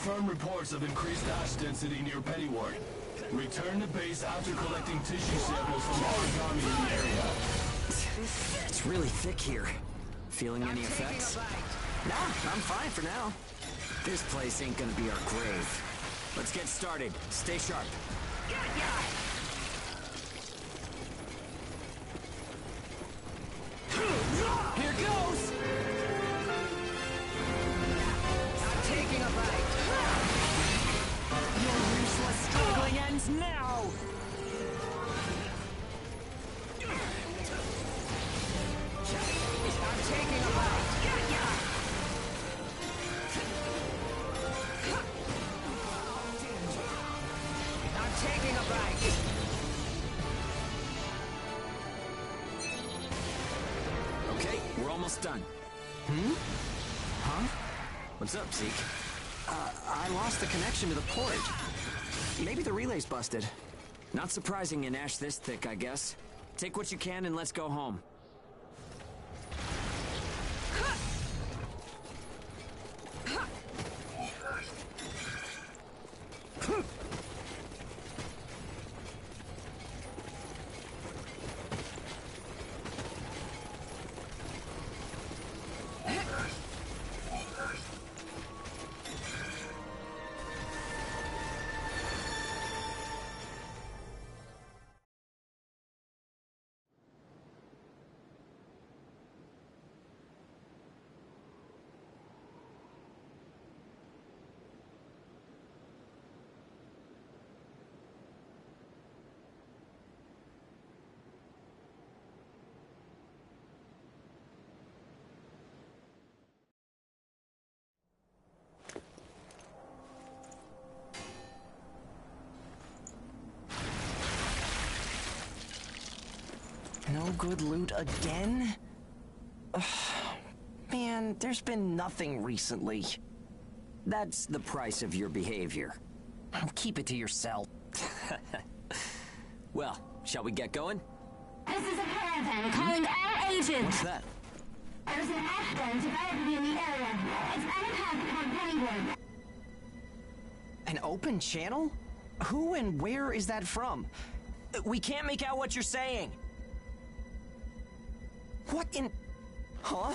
confirmed reports of increased ash density near Pennyward. Return to base after collecting tissue samples from origami in the area. It's really thick here. Feeling any effects? Nah, I'm fine for now. This place ain't gonna be our grave. Let's get started. Stay sharp. Here goes! I'm taking a bite. Your useless struggling ends now! I'm taking a bite. I'm taking a bite. Okay, we're almost done. Huh? What's up, Zeke? I lost the connection to the port. Maybe the relay's busted. Not surprising in ash this thick, I guess. Take what you can and let's go home. No good loot again? Ugh. Man, there's been nothing recently. That's the price of your behavior. Keep it to yourself. Well, shall we get going? This is a caravan calling all agents. What's that? There's an accident developing in the area. It's on a path from Pennyward. An open channel? Who and where is that from? We can't make out what you're saying. What in... Huh?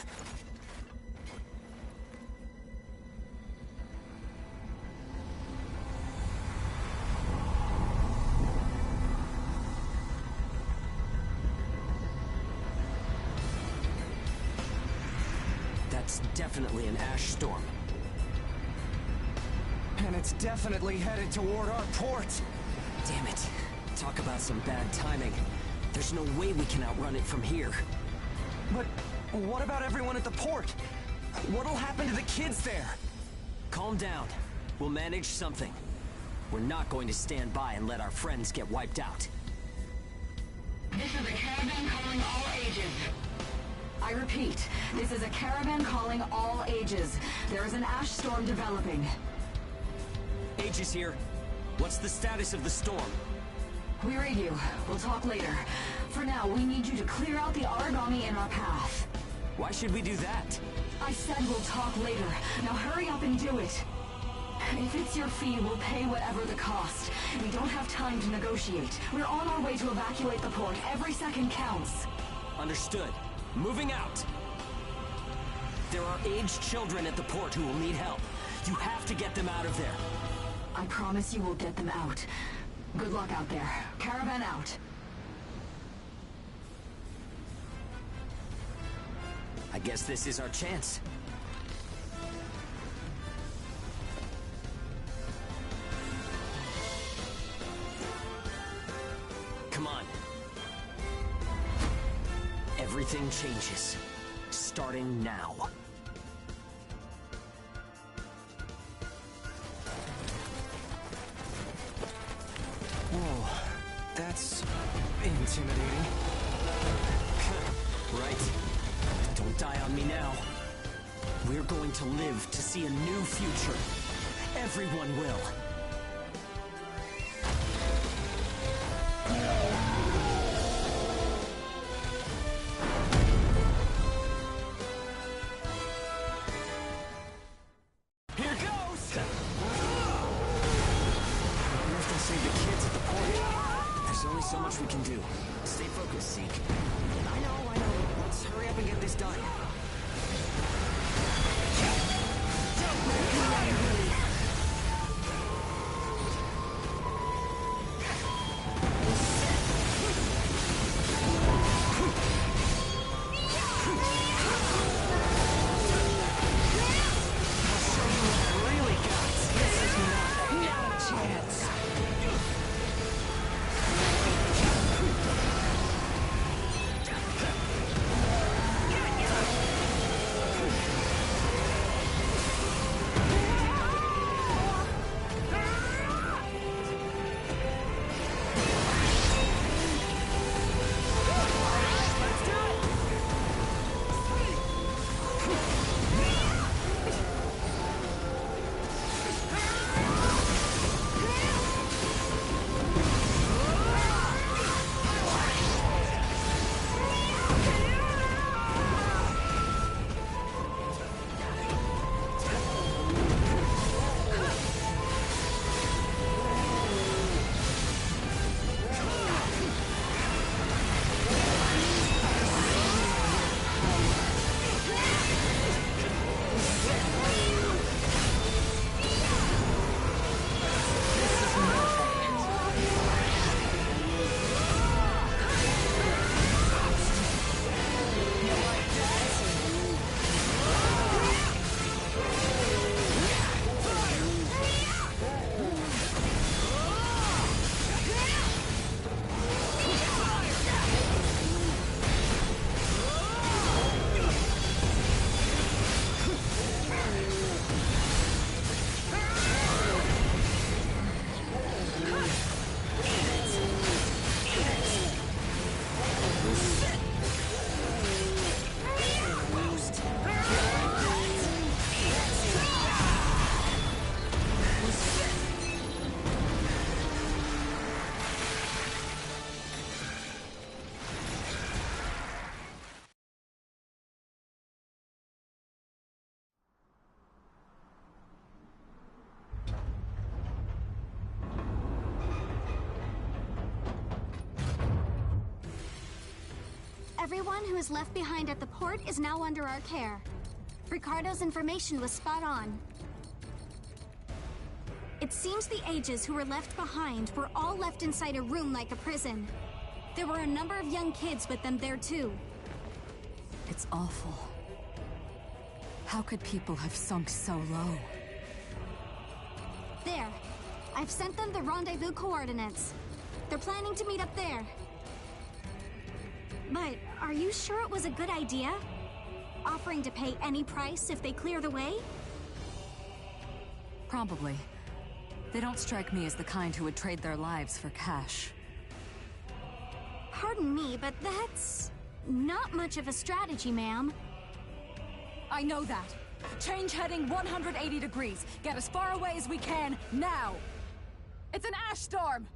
That's definitely an ash storm. And it's definitely headed toward our port. Damn it. Talk about some bad timing. There's no way we can outrun it from here. But what about everyone at the port? What'll happen to the kids there? Calm down. We'll manage something. We're not going to stand by and let our friends get wiped out. This is a caravan calling all ages. I repeat, this is a caravan calling all ages. There is an ash storm developing. H is here. What's the status of the storm? We read you. We'll talk later. For now, we need you to clear out the origami in our path. Why should we do that? I said we'll talk later. Now hurry up and do it. If it's your fee, we'll pay whatever the cost. We don't have time to negotiate. We're on our way to evacuate the port. Every second counts. Understood. Moving out. There are aged children at the port who will need help. You have to get them out of there. I promise you we'll get them out. Good luck out there. Caravan out. I guess this is our chance. Come on. Everything changes. Starting now. Whoa, that's intimidating. Right. Don't die on me now. We're going to live to see a new future. Everyone will. Here goes! only so much we can do. Stay focused, Zeke. I know. Let's hurry up and get this done. Everyone who is left behind at the port is now under our care. Ricardo's information was spot on. It seems the ages who were left behind were all left inside a room like a prison. There were a number of young kids with them there too. It's awful. How could people have sunk so low? There. I've sent them the rendezvous coordinates. They're planning to meet up there. But are you sure it was a good idea? Offering to pay any price if they clear the way? Probably. They don't strike me as the kind who would trade their lives for cash. Pardon me, but that's not much of a strategy, ma'am. I know that. Change heading 180 degrees. Get as far away as we can, now! It's an ash storm!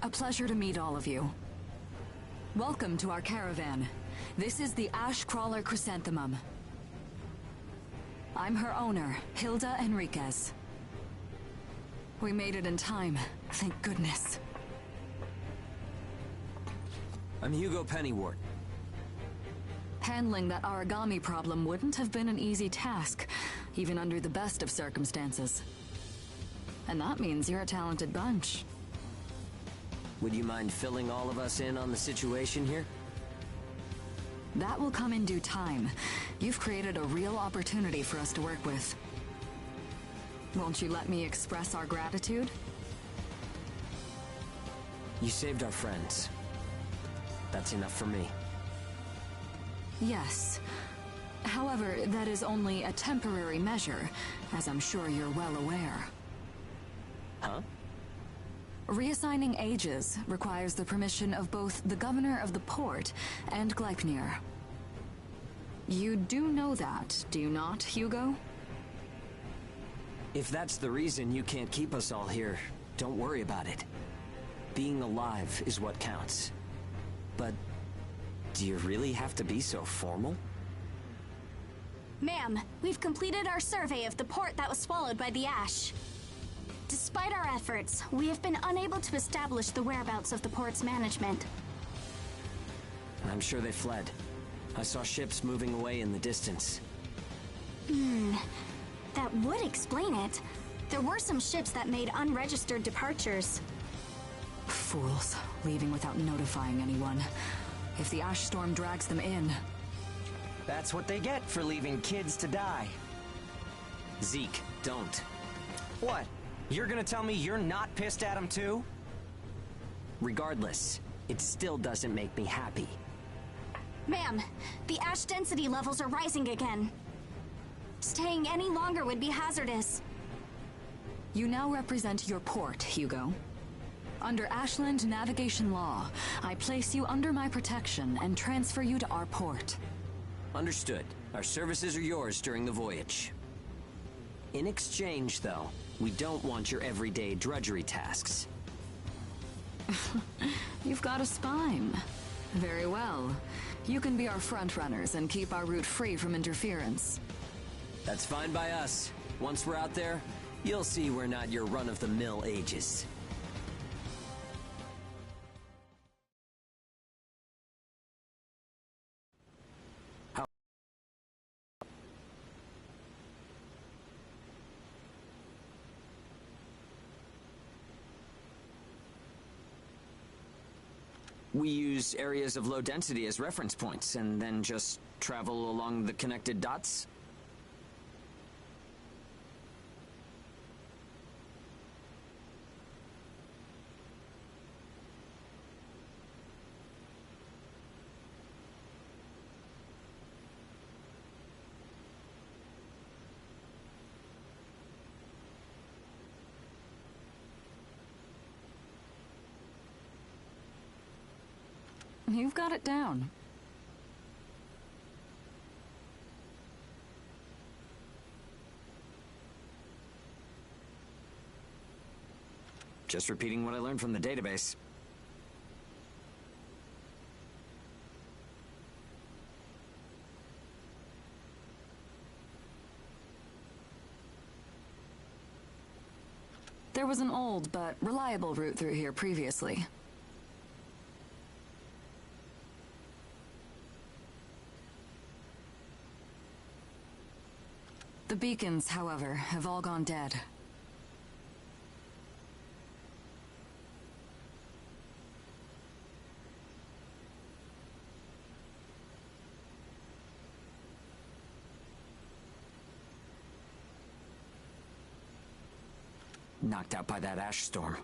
A pleasure to meet all of you. Welcome to our caravan. This is the Ash Crawler Chrysanthemum. I'm her owner, Hilda Enriquez. We made it in time, thank goodness. I'm Hugo Pennywort. Handling that origami problem wouldn't have been an easy task, even under the best of circumstances. And that means you're a talented bunch. Would you mind filling all of us in on the situation here? That will come in due time. You've created a real opportunity for us to work with. Won't you let me express our gratitude? You saved our friends. That's enough for me. Yes. However, that is only a temporary measure, as I'm sure you're well aware. Huh? Reassigning ages requires the permission of both the governor of the port and Gleipnir. You do know that, do you not, Hugo? If that's the reason you can't keep us all here, don't worry about it. Being alive is what counts. But do you really have to be so formal? Ma'am, we've completed our survey of the port that was swallowed by the ash. Despite our efforts, we have been unable to establish the whereabouts of the port's management. I'm sure they fled. I saw ships moving away in the distance. That would explain it. There were some ships that made unregistered departures. Fools, leaving without notifying anyone. If the ash storm drags them in... That's what they get for leaving kids to die. Zeke, don't. What? You're gonna tell me you're not pissed at him too? Regardless, it still doesn't make me happy. Ma'am, the ash density levels are rising again. Staying any longer would be hazardous. You now represent your port, Hugo. Under Ashland navigation law, I place you under my protection and transfer you to our port. Understood. Our services are yours during the voyage. In exchange, though, we don't want your everyday drudgery tasks. You've got a spine. Very well. You can be our front runners and keep our route free from interference. That's fine by us. Once we're out there, you'll see we're not your run-of-the-mill ages. We use areas of low density as reference points, and then just travel along the connected dots? You've got it down. Just repeating what I learned from the database. There was an old but reliable route through here previously. The beacons, however, have all gone dead. Knocked out by that ash storm.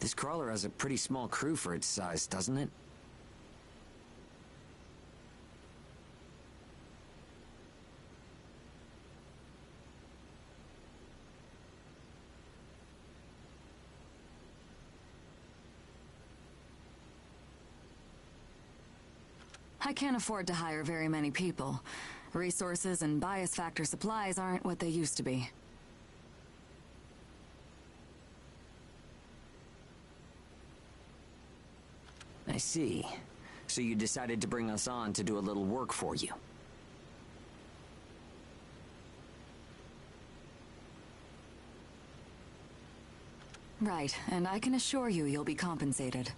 This crawler has a pretty small crew for its size, doesn't it? I can't afford to hire very many people. Resources and bias factor supplies aren't what they used to be. I see. So you decided to bring us on to do a little work for you. Right, and I can assure you you'll be compensated.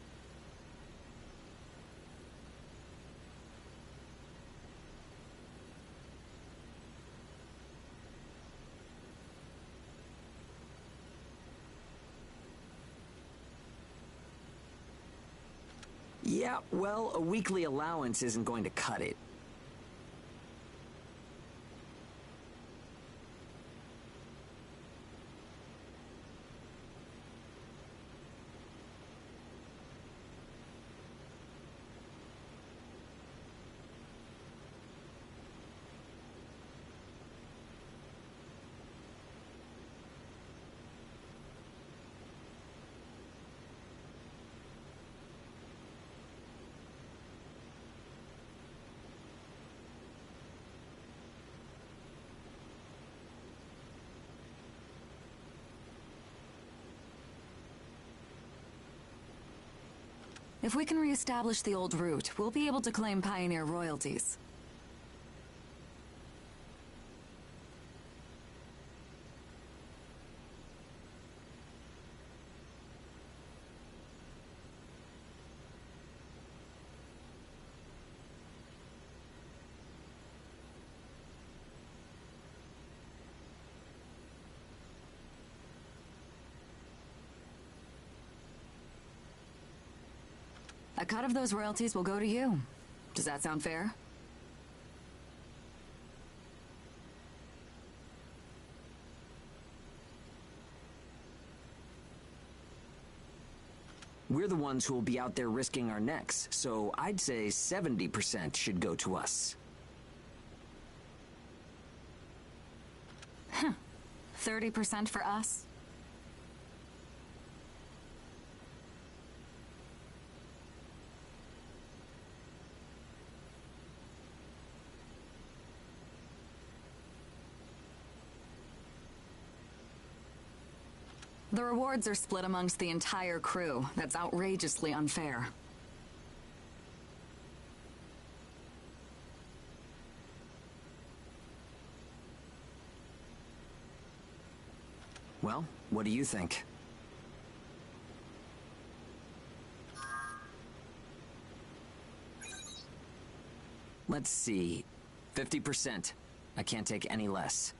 Yeah, well, a weekly allowance isn't going to cut it. If we can reestablish the old route, we'll be able to claim Pioneer royalties. A cut of those royalties will go to you. Does that sound fair? We're the ones who will be out there risking our necks, so I'd say 70% should go to us. 30% for us? The rewards are split amongst the entire crew. That's outrageously unfair. Well, what do you think? Let's see. 50%. I can't take any less.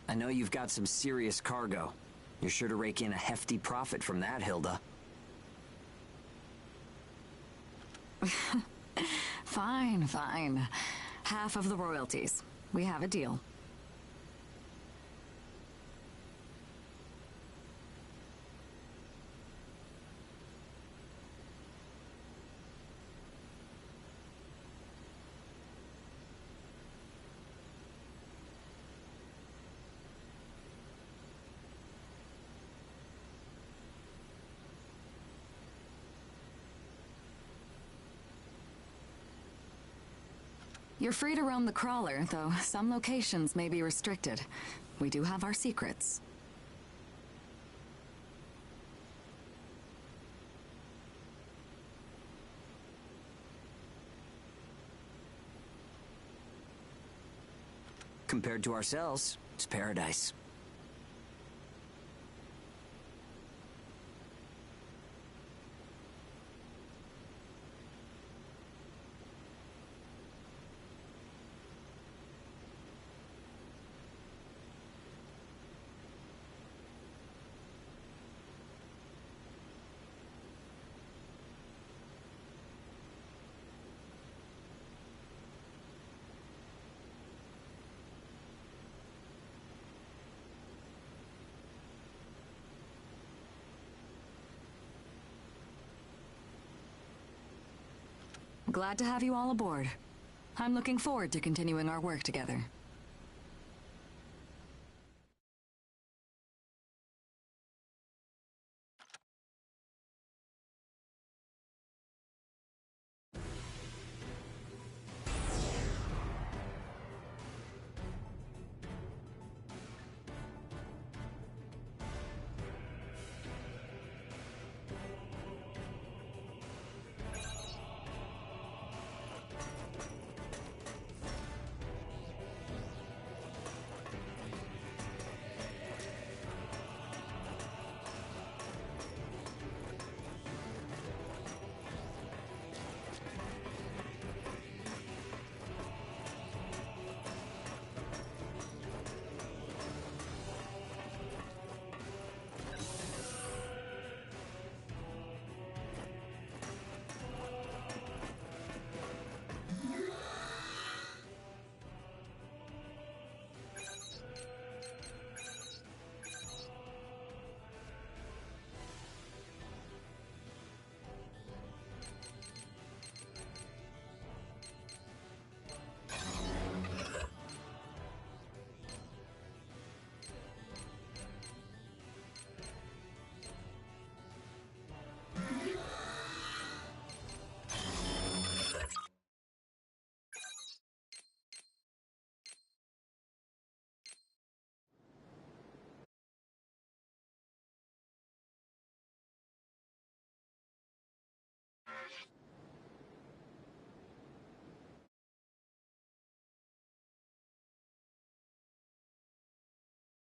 I know you've got some serious cargo. You're sure to rake in a hefty profit from that, Hilda. Fine, fine. Half of the royalties. We have a deal. You're free to roam the crawler, though some locations may be restricted. We do have our secrets. Compared to ourselves, it's paradise. Glad to have you all aboard. I'm looking forward to continuing our work together.